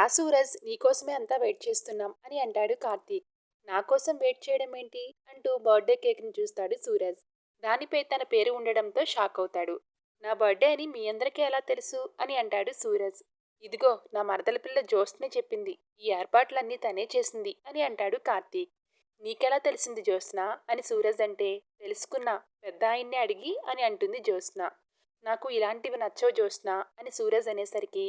రా సూరజ్, నీకోసమే అంతా వెయిట్ చేస్తున్నాం అని అంటాడు కార్తీక్. నా కోసం వెయిట్ చేయడం ఏంటి అంటూ బర్త్డే కేక్ని చూస్తాడు సూరజ్. దానిపై తన పేరు ఉండడంతో షాక్ అవుతాడు. నా బర్త్డే అని మీ అందరికీ ఎలా తెలుసు అని అంటాడు సూరజ్. ఇదిగో నా మరదల పిల్ల జ్యోత్స్నే చెప్పింది. ఈ ఏర్పాట్లన్నీ తనే చేసింది అని అంటాడు కార్తీక్. నీకెలా తెలిసింది జ్యోత్స్న అని సూరజ్ అంటే, తెలుసుకున్నా, పెద్ద ఆయన్నే అడిగి అని అంటుంది జ్యోత్స్న. నాకు ఇలాంటివి నచ్చవు జ్యోత్స్న అని సూరజ్ అనేసరికి,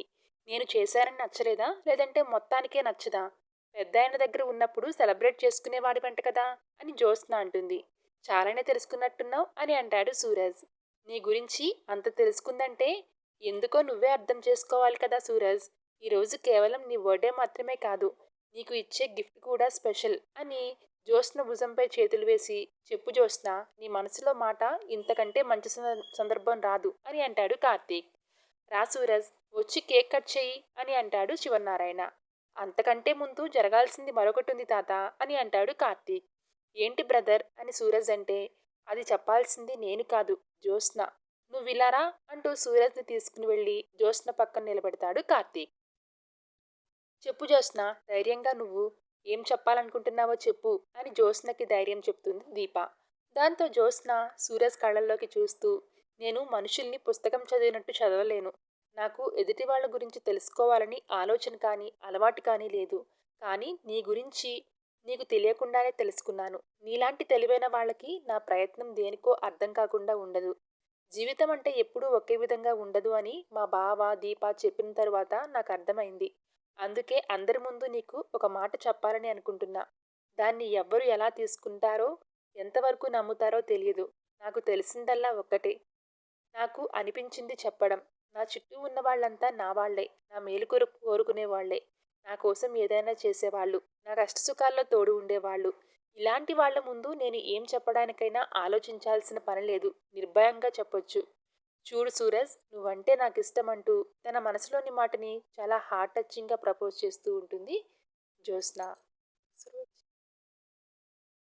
నేను చేశానని నచ్చలేదా, లేదంటే మొత్తానికే నచ్చదా? పెద్దాయన దగ్గర ఉన్నప్పుడు సెలబ్రేట్ చేసుకునేవాడివంట కదా అని జ్యోత్స్న అంటుంది. చాలానే తెలుసుకున్నట్టున్నావు అని అంటాడు సూరజ్. నీ గురించి అంత తెలుసుకుందంటే ఎందుకో నువ్వే అర్థం చేసుకోవాలి కదా సూరజ్. ఈరోజు కేవలం నీ బర్త్డే మాత్రమే కాదు, నీకు ఇచ్చే గిఫ్ట్ కూడా స్పెషల్ అని జ్యోత్స్న భుజంపై చేతులు వేసి, చెప్పు జ్యోత్స్న, నీ మనసులో మాట, ఇంతకంటే మంచి సందర్భం రాదు అని అంటాడు కార్తీక్. రా సూరజ్, వచ్చి కేక్ కట్ చెయ్యి అని అంటాడు శివనారాయణ. అంతకంటే ముందు జరగాల్సింది మరొకటుంది తాత అని అంటాడు కార్తీక్. ఏంటి బ్రదర్ అని సూరజ్ అంటే, అది చెప్పాల్సింది నేను కాదు, జ్యోత్స్న. నువ్విలారా అంటూ సూరజ్ని తీసుకుని వెళ్ళి జ్యోత్స్న పక్కన నిలబెడతాడు కార్తీక్. చెప్పు జ్యోత్స్న, ధైర్యంగా నువ్వు ఏం చెప్పాలనుకుంటున్నావో చెప్పు అని జ్యోత్స్నకి ధైర్యం చెప్తుంది దీప. దాంతో జ్యోత్స్న సూరజ్ కళ్ళల్లోకి చూస్తూ, నేను మనుషుల్ని పుస్తకం చదివినట్టు చదవలేను. నాకు ఎదుటి వాళ్ళ గురించి తెలుసుకోవాలని ఆలోచన కానీ అలవాటు కానీ లేదు. కానీ నీ గురించి నీకు తెలియకుండానే తెలుసుకున్నాను. నీలాంటి తెలివైన వాళ్ళకి నా ప్రయత్నం దేనికో అర్థం కాకుండా ఉండదు. జీవితం అంటే ఎప్పుడూ ఒకే విధంగా ఉండదు అని మా బావ దీప చెప్పిన తరువాత నాకు అర్థమైంది. అందుకే అందరి ముందు నీకు ఒక మాట చెప్పాలని అనుకుంటున్నా. దాన్ని ఎవ్వరు ఎలా తీసుకుంటారో, ఎంతవరకు నమ్ముతారో తెలియదు. నాకు తెలిసిందల్లా ఒక్కటే. నాకు అనిపించింది చెప్పడం. నా చుట్టూ ఉన్న వాళ్ళంతా నా వాళ్లే, నా మేలు కోరుకునే వాళ్లే, నా కోసం ఏదైనా చేసేవాళ్ళు, నా కష్టసుఖాల్లో తోడు ఉండేవాళ్ళు. ఇలాంటి వాళ్ళ ముందు నేను ఏం చెప్పడానికైనా ఆలోచించాల్సిన పని లేదు, నిర్భయంగా చెప్పొచ్చు. చూడు సూరజ్, నువ్వంటే నాకు ఇష్టమంటూ తన మనసులోని మాటని చాలా హార్ట్ టచింగ్గా ప్రపోజ్ చేస్తూ ఉంటుంది జ్యోత్స్న.